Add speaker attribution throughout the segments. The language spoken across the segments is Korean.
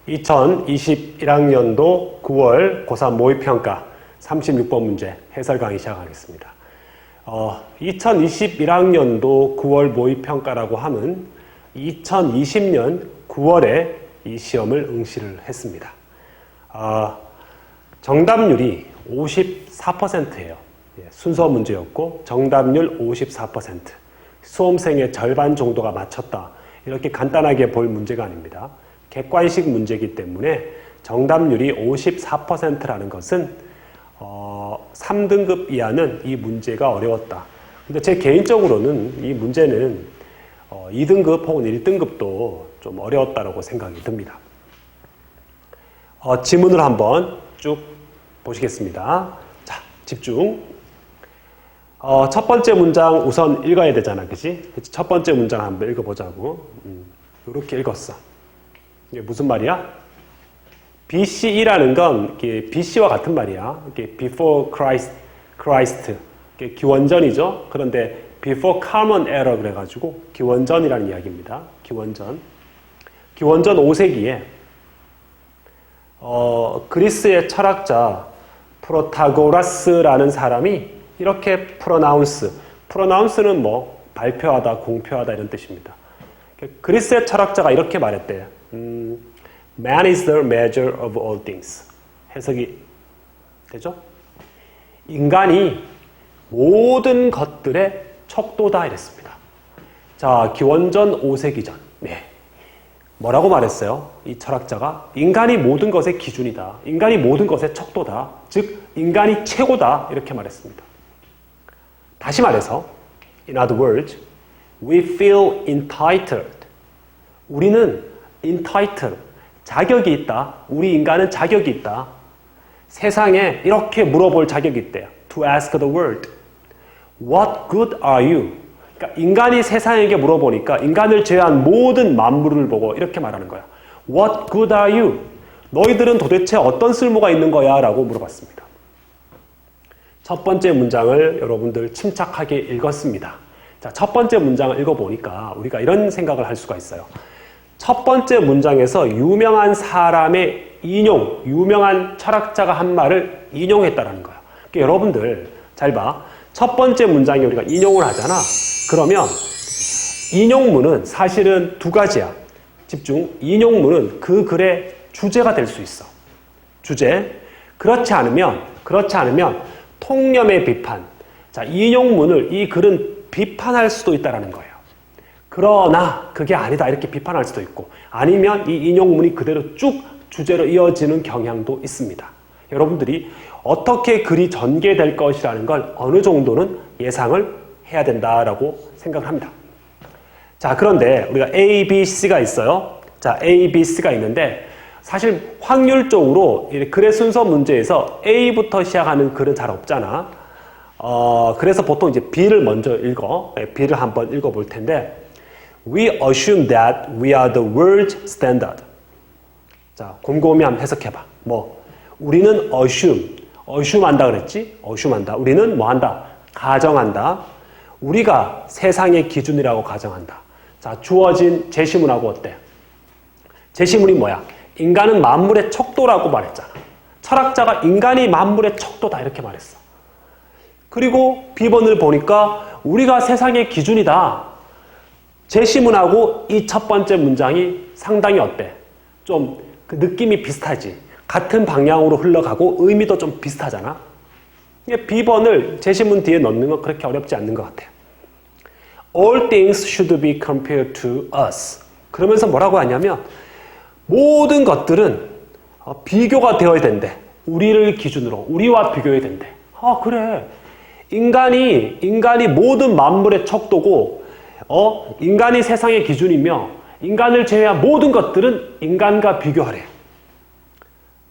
Speaker 1: 2021학년도 9월 고3 모의평가 36번 문제 해설 강의 시작하겠습니다. 2021학년도 9월 모의평가라고 하면 2020년 9월에 이 시험을 응시를 했습니다. 정답률이 54%예요. 순서 문제였고 정답률 54%. 수험생의 절반 정도가 맞췄다. 이렇게 간단하게 볼 문제가 아닙니다. 객관식 문제이기 때문에 정답률이 54%라는 것은 3등급 이하는 이 문제가 어려웠다. 근데 제 개인적으로는 이 문제는 2등급 혹은 1등급도 좀 어려웠다고 생각이 듭니다. 지문을 한번 쭉 보시겠습니다. 자, 집중. 첫 번째 문장 우선 읽어야 되잖아, 그치? 첫 번째 문장 한번 읽어보자고. 이렇게 읽었어. 이게 무슨 말이야? BCE라는 건 BC와 같은 말이야. 이게 Before Christ, 이게 기원전이죠. 그런데 Before Common Era 그래가지고 기원전이라는 이야기입니다. 기원전 5세기에 그리스의 철학자 프로타고라스라는 사람이 이렇게 프로나운스는 뭐 발표하다, 공표하다 이런 뜻입니다. 그리스의 철학자가 이렇게 말했대요. Man is the measure of all things. 해석이 되죠? 인간이 모든 것들의 척도다 이랬습니다. 자, 기원전 5세기 전. 네. 뭐라고 말했어요? 이 철학자가 인간이 모든 것의 기준이다. 인간이 모든 것의 척도다. 즉 인간이 최고다 이렇게 말했습니다. 다시 말해서 in other words, we feel entitled. 우리는 entitled, 자격이 있다. 우리 인간은 자격이 있다. 세상에 이렇게 물어볼 자격이 있대요. To ask the world, what good are you? 그러니까 인간이 세상에게 물어보니까 인간을 제외한 모든 만물을 보고 이렇게 말하는 거야. What good are you? 너희들은 도대체 어떤 쓸모가 있는 거야? 라고 물어봤습니다. 첫 번째 문장을 여러분들 침착하게 읽었습니다. 자, 첫 번째 문장을 읽어보니까 우리가 이런 생각을 할 수가 있어요. 첫 번째 문장에서 유명한 사람의 유명한 철학자가 한 말을 인용했다라는 거야. 그러니까 여러분들 잘 봐. 첫 번째 문장에 우리가 인용을 하잖아. 그러면 인용문은 사실은 두 가지야. 집중. 인용문은 그 글의 주제가 될 수 있어. 주제. 그렇지 않으면 통념의 비판. 자, 인용문을 이 글은 비판할 수도 있다라는 거예요. 그러나 그게 아니다 이렇게 비판할 수도 있고 아니면 이 인용문이 그대로 쭉 주제로 이어지는 경향도 있습니다. 여러분들이 어떻게 글이 전개될 것이라는 걸 어느 정도는 예상을 해야 된다라고 생각을 합니다. 자, 그런데 우리가 A, B, C가 있어요. 자, A, B, C가 있는데 사실 확률적으로 글의 순서 문제에서 A부터 시작하는 글은 잘 없잖아. 그래서 보통 이제 B를 먼저 읽어. B를 한번 읽어볼 텐데 We assume that we are the world standard. 자, 곰곰이 한번 해석해봐. 우리는 assume 한다 그랬지? assume 한다. 우리는 뭐 한다? 가정한다. 우리가 세상의 기준이라고 가정한다. 자, 주어진 제시문하고 어때? 제시문이 뭐야? 인간은 만물의 척도라고 말했잖아. 철학자가 인간이 만물의 척도다 이렇게 말했어. 그리고 B번을 보니까 우리가 세상의 기준이다. 제시문하고 이 첫 번째 문장이 상당히 어때? 좀 그 느낌이 비슷하지. 같은 방향으로 흘러가고 의미도 좀 비슷하잖아. B번을 제시문 뒤에 넣는 건 그렇게 어렵지 않는 것 같아요. All things should be compared to us. 그러면서 뭐라고 하냐면 모든 것들은 비교가 되어야 된대. 우리를 기준으로 우리와 비교해야 된대. 그래. 인간이 모든 만물의 척도고 인간이 세상의 기준이며 인간을 제외한 모든 것들은 인간과 비교하래.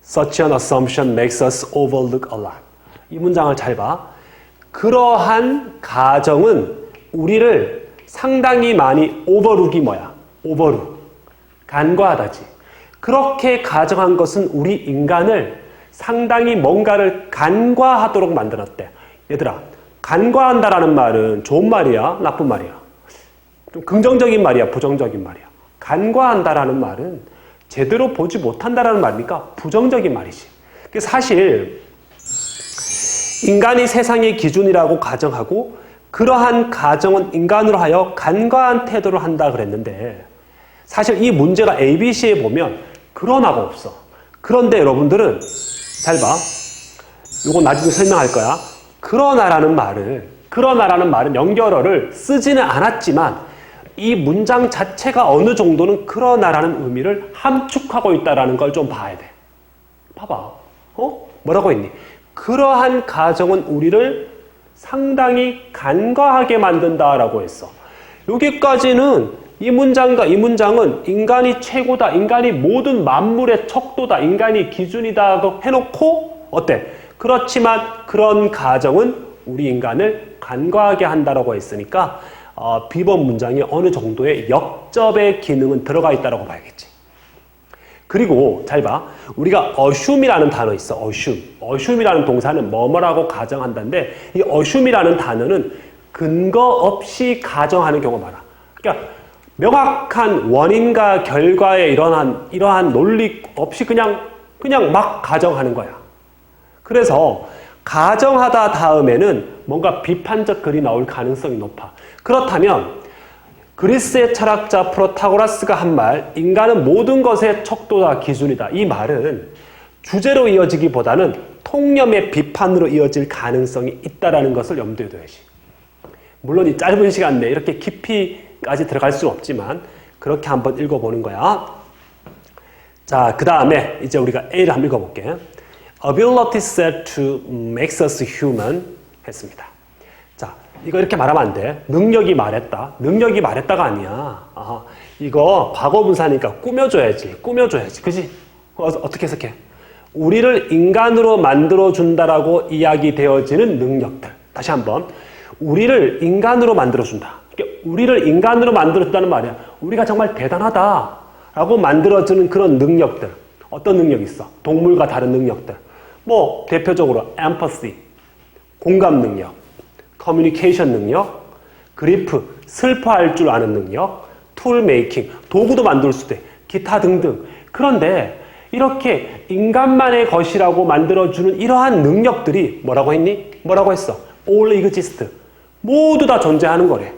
Speaker 1: Such an assumption makes us overlook a lot. 이 문장을 잘 봐. 그러한 가정은 우리를 상당히 많이 overlook이 뭐야? overlook. 간과하다지. 그렇게 가정한 것은 우리 인간을 상당히 뭔가를 간과하도록 만들었대. 얘들아, 간과한다라는 말은 좋은 말이야? 나쁜 말이야? 좀 긍정적인 말이야? 부정적인 말이야? 간과한다라는 말은 제대로 보지 못한다라는 말입니까? 부정적인 말이지. 사실 인간이 세상의 기준이라고 가정하고 그러한 가정은 인간으로 하여 간과한 태도를 한다 그랬는데 사실 이 문제가 ABC에 보면 그러나가 없어. 그런데 여러분들은 잘 봐. 이거 나중에 설명할 거야. 그러나라는 말은 연결어를 쓰지는 않았지만 이 문장 자체가 어느 정도는 그러나라는 의미를 함축하고 있다는 걸 좀 봐야 돼. 봐봐. 뭐라고 했니? 그러한 가정은 우리를 상당히 간과하게 만든다라고 했어. 여기까지는 이 문장과 이 문장은 인간이 최고다, 인간이 모든 만물의 척도다, 인간이 기준이다 해놓고 어때? 그렇지만 그런 가정은 우리 인간을 간과하게 한다라고 했으니까 B번 문장이 어느 정도의 역접의 기능은 들어가 있다고 봐야겠지. 그리고 잘 봐. 우리가 assume이라는 단어 있어. assume이라는 동사는 뭐뭐라고 가정한다는데 이 assume이라는 단어는 근거 없이 가정하는 경우가 많아. 그러니까 명확한 원인과 결과에 이러한 논리 없이 그냥 막 가정하는 거야. 그래서 가정하다 다음에는 뭔가 비판적 글이 나올 가능성이 높아. 그렇다면 그리스의 철학자 프로타고라스가 한 말, 인간은 모든 것의 척도다, 기준이다. 이 말은 주제로 이어지기보다는 통념의 비판으로 이어질 가능성이 있다는 것을 염두에 둬야지. 물론 이 짧은 시간 내에 이렇게 깊이까지 들어갈 수는 없지만 그렇게 한번 읽어보는 거야. 자, 그 다음에 이제 우리가 A를 한번 읽어볼게. Ability said to make us human 했습니다. 자, 이거 이렇게 말하면 안 돼. 능력이 말했다. 능력이 말했다가 아니야. 이거 과거분사니까 꾸며줘야지. 그지? 어떻게 해석해? 우리를 인간으로 만들어준다라고 이야기되어지는 능력들. 다시 한번. 우리를 인간으로 만들어준다. 그러니까 우리를 인간으로 만들어준다는 말이야. 우리가 정말 대단하다라고 만들어주는 그런 능력들. 어떤 능력이 있어? 동물과 다른 능력들. 뭐 대표적으로 empathy, 공감 능력, 커뮤니케이션 능력, 그리프, 슬퍼할 줄 아는 능력, 툴 메이킹, 도구도 만들 수 있대. 기타 등등. 그런데 이렇게 인간만의 것이라고 만들어주는 이러한 능력들이 뭐라고 했니? 뭐라고 했어? all exist. 모두 다 존재하는 거래.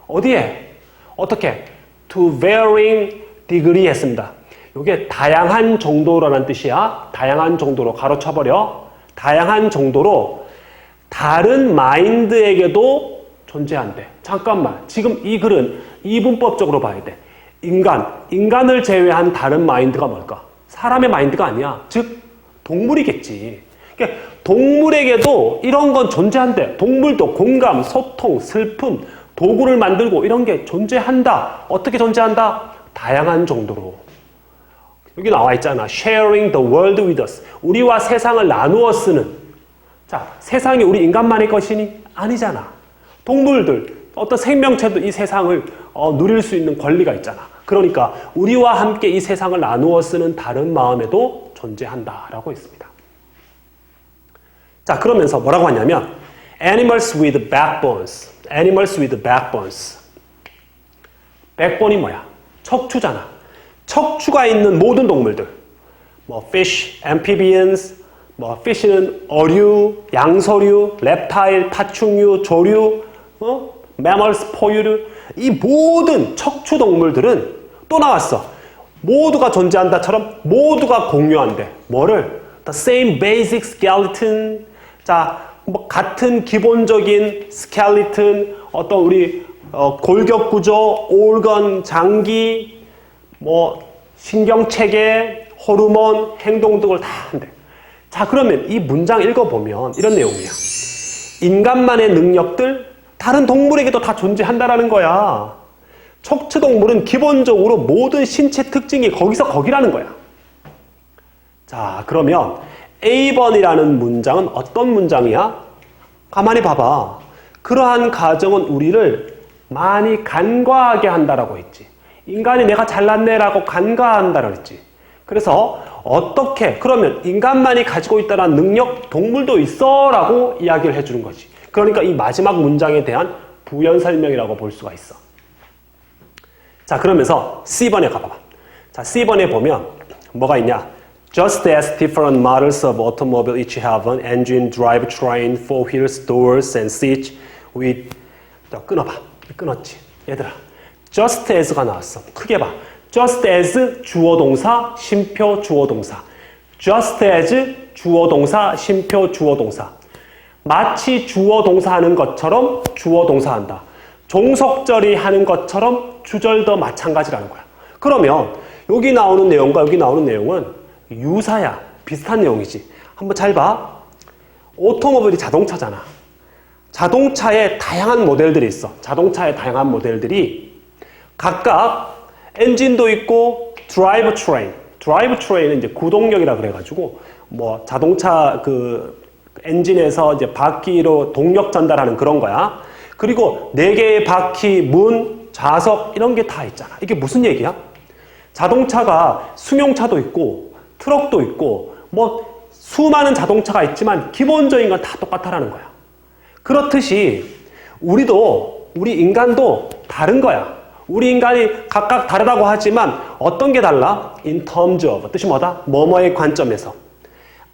Speaker 1: 어디에? 어떻게? to varying degree 했습니다. 이게 다양한 정도라는 뜻이야. 다양한 정도로 가로쳐버려. 다양한 정도로 다른 마인드에게도 존재한대. 잠깐만. 지금 이 글은 이분법적으로 봐야 돼. 인간을 제외한 다른 마인드가 뭘까? 사람의 마인드가 아니야. 즉 동물이겠지. 그러니까 동물에게도 이런 건 존재한대. 동물도 공감, 소통, 슬픔, 도구를 만들고 이런 게 존재한다. 어떻게 존재한다? 다양한 정도로. 여기 나와 있잖아. Sharing the world with us. 우리와 세상을 나누어 쓰는. 자, 세상이 우리 인간만의 것이니? 아니잖아. 동물들, 어떤 생명체도 이 세상을 누릴 수 있는 권리가 있잖아. 그러니까 우리와 함께 이 세상을 나누어 쓰는 다른 마음에도 존재한다라고 했습니다. 자, 그러면서 뭐라고 하냐면 Animals with backbones. Animals with backbones. 백본이 뭐야? 척추잖아. 척추가 있는 모든 동물들. 뭐 fish, amphibians, 뭐 fish는 어류, 양서류, reptile, 파충류, 조류, mammals, 포유류. 이 모든 척추 동물들은 또 나왔어. 모두가 존재한다처럼 모두가 공유한대. 뭐를? The same basic skeleton. 자, 뭐 같은 기본적인 skeleton, 어떤 우리 골격 구조, organ, 장기, 뭐 신경체계, 호르몬, 행동 등을 다 한대. 자, 그러면 이 문장 읽어보면 이런 내용이야. 인간만의 능력들 다른 동물에게도 다 존재한다라는 거야. 척추동물은 기본적으로 모든 신체 특징이 거기서 거기라는 거야. 자, 그러면 A번이라는 문장은 어떤 문장이야? 가만히 봐봐. 그러한 가정은 우리를 많이 간과하게 한다라고 했지. 인간이 내가 잘났네라고 간과한다라고 했지. 그래서 어떻게? 그러면 인간만이 가지고 있다는 능력, 동물도 있어 라고 이야기를 해주는 거지. 그러니까 이 마지막 문장에 대한 부연 설명이라고 볼 수가 있어. 자, 그러면서 C번에 가봐봐. 자, C번에 보면 뭐가 있냐? Just as different models of automobile each have an engine, drivetrain, four wheels, doors, and seats with 끊어봐. 끊었지. 얘들아. Just as가 나왔어. 크게 봐. Just as 주어 동사, 쉼표 주어 동사. Just as 주어 동사, 쉼표 주어 동사. 마치 주어 동사 하는 것처럼 주어 동사 한다. 종속절이 하는 것처럼 주절도 마찬가지라는 거야. 그러면 여기 나오는 내용과 여기 나오는 내용은 유사야. 비슷한 내용이지. 한번 잘 봐. 오토모빌이 자동차잖아. 자동차에 다양한 모델들이 있어. 자동차의 다양한 모델들이 각각 엔진도 있고 드라이브 트레인. 드라이브 트레인은 이제 구동력이라 그래가지고 뭐 자동차 그 엔진에서 이제 바퀴로 동력 전달하는 그런 거야. 그리고 4개의 바퀴, 문, 좌석 이런 게 다 있잖아. 이게 무슨 얘기야? 자동차가 승용차도 있고 트럭도 있고 뭐 수많은 자동차가 있지만 기본적인 건 다 똑같다라는 거야. 그렇듯이 우리 인간도 다른 거야. 우리 인간이 각각 다르다고 하지만 어떤 게 달라? In terms of. 뜻이 뭐다? 뭐뭐의 관점에서.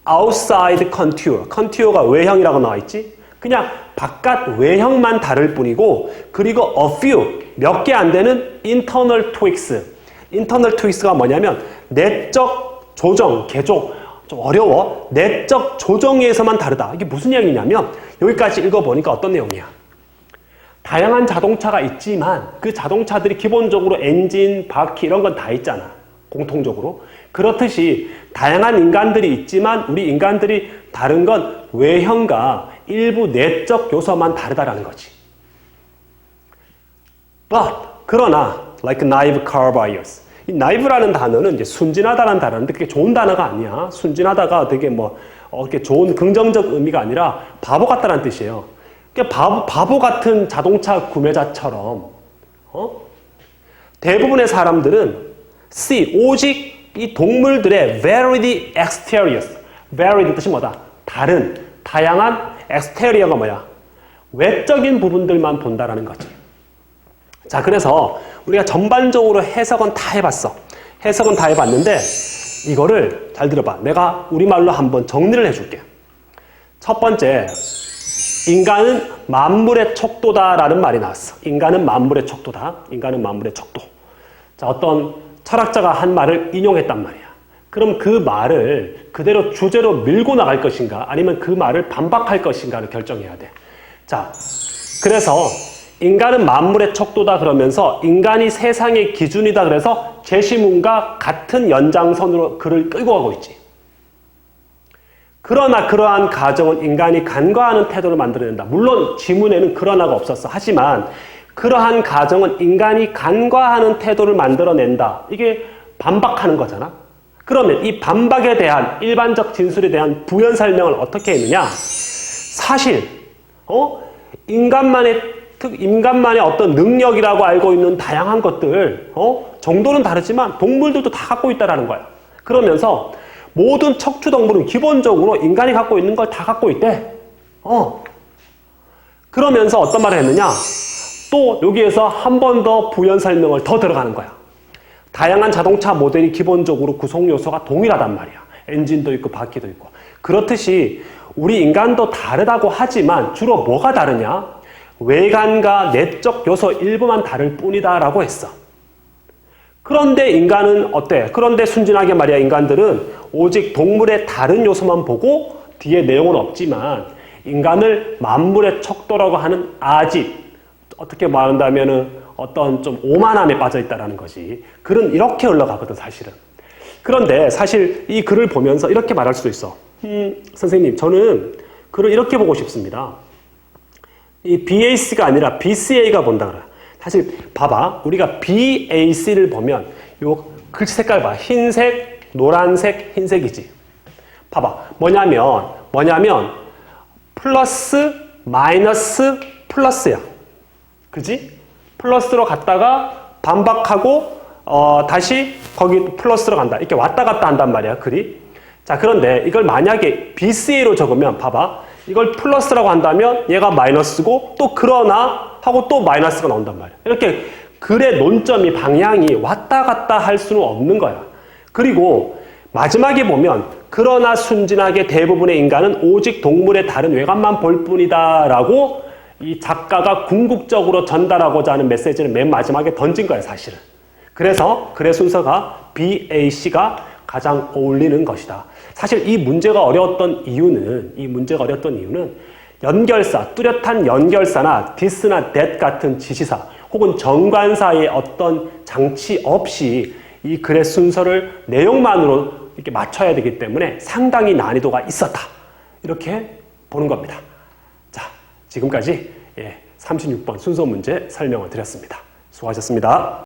Speaker 1: outside contour. contour가 외형이라고 나와 있지? 그냥 바깥 외형만 다를 뿐이고 그리고 a few, 몇 개 안 되는 internal tweaks. internal tweaks가 뭐냐면 내적 조정, 개조. 좀 어려워. 내적 조정에서만 다르다. 이게 무슨 얘기냐면 여기까지 읽어보니까 어떤 내용이야? 다양한 자동차가 있지만 그 자동차들이 기본적으로 엔진, 바퀴 이런 건 다 있잖아. 공통적으로. 그렇듯이 다양한 인간들이 있지만 우리 인간들이 다른 건 외형과 일부 내적 요소만 다르다라는 거지. But 그러나 like naive car buyers. 이 naive라는 단어는 이제 순진하다라는 단어인데 그게 좋은 단어가 아니야. 순진하다가 되게 뭐 이렇게 좋은 긍정적 의미가 아니라 바보 같다라는 뜻이에요. 그러니까 바보 같은 자동차 구매자처럼 대부분의 사람들은 오직 이 동물들의 varied exteriors. varied 뜻이 뭐다? 다른, 다양한 exterior가 뭐야? 외적인 부분들만 본다라는 거지. 자, 그래서 우리가 전반적으로 해석은 다 해봤어. 해석은 다 해봤는데 이거를 잘 들어봐. 내가 우리말로 한번 정리를 해줄게. 첫 번째, 인간은 만물의 척도다라는 말이 나왔어. 인간은 만물의 척도다. 인간은 만물의 척도. 자, 어떤 철학자가 한 말을 인용했단 말이야. 그럼 그 말을 그대로 주제로 밀고 나갈 것인가 아니면 그 말을 반박할 것인가를 결정해야 돼. 자, 그래서 인간은 만물의 척도다 그러면서 인간이 세상의 기준이다 그래서 제시문과 같은 연장선으로 그를 끌고 가고 있지. 그러나 그러한 가정은 인간이 간과하는 태도를 만들어낸다. 물론 지문에는 그러나가 없었어. 하지만 그러한 가정은 인간이 간과하는 태도를 만들어낸다. 이게 반박하는 거잖아. 그러면 이 반박에 대한 일반적 진술에 대한 부연 설명을 어떻게 했느냐? 사실 인간만의 어떤 능력이라고 알고 있는 다양한 것들 정도는 다르지만 동물들도 다 갖고 있다라는 거야. 그러면서 모든 척추동물은 기본적으로 인간이 갖고 있는 걸 다 갖고 있대. 그러면서 어떤 말을 했느냐? 또 여기에서 한 번 더 부연 설명을 더 들어가는 거야. 다양한 자동차 모델이 기본적으로 구성 요소가 동일하단 말이야. 엔진도 있고 바퀴도 있고. 그렇듯이 우리 인간도 다르다고 하지만 주로 뭐가 다르냐? 외관과 내적 요소 일부만 다를 뿐이다라고 했어. 그런데 인간은 어때? 그런데 순진하게 말이야 인간들은 오직 동물의 다른 요소만 보고 뒤에 내용은 없지만 인간을 만물의 척도라고 하는 아집, 어떻게 말한다면은 어떤 좀 오만함에 빠져 있다라는 거지. 글은 이렇게 흘러가거든 사실은. 그런데 사실 이 글을 보면서 이렇게 말할 수도 있어. 선생님 저는 글을 이렇게 보고 싶습니다. 이 BAC가 아니라 BCA가 본다 그래. 사실 봐봐. 우리가 BAC를 보면 요 글씨 색깔 봐. 흰색, 노란색, 흰색이지. 봐봐. 뭐냐면 플러스, 마이너스, 플러스야. 그지? 플러스로 갔다가 반박하고 다시 거기 플러스로 간다. 이렇게 왔다 갔다 한단 말이야. 글이. 자, 그런데 이걸 만약에 BCA로 적으면 봐봐. 이걸 플러스라고 한다면 얘가 마이너스고 또 그러나 하고 또 마이너스가 나온단 말이야. 이렇게 글의 논점이 방향이 왔다 갔다 할 수는 없는 거야. 그리고 마지막에 보면 그러나 순진하게 대부분의 인간은 오직 동물의 다른 외관만 볼 뿐이다 라고 이 작가가 궁극적으로 전달하고자 하는 메시지를 맨 마지막에 던진 거예요, 사실은. 그래서 글의 순서가 B, A, C가 가장 어울리는 것이다. 사실 이 문제가 어려웠던 이유는 연결사, 뚜렷한 연결사나 this나 that 같은 지시사 혹은 정관사의 어떤 장치 없이 이 글의 순서를 내용만으로 이렇게 맞춰야 되기 때문에 상당히 난이도가 있었다. 이렇게 보는 겁니다. 자, 지금까지 36번 순서 문제 설명을 드렸습니다. 수고하셨습니다.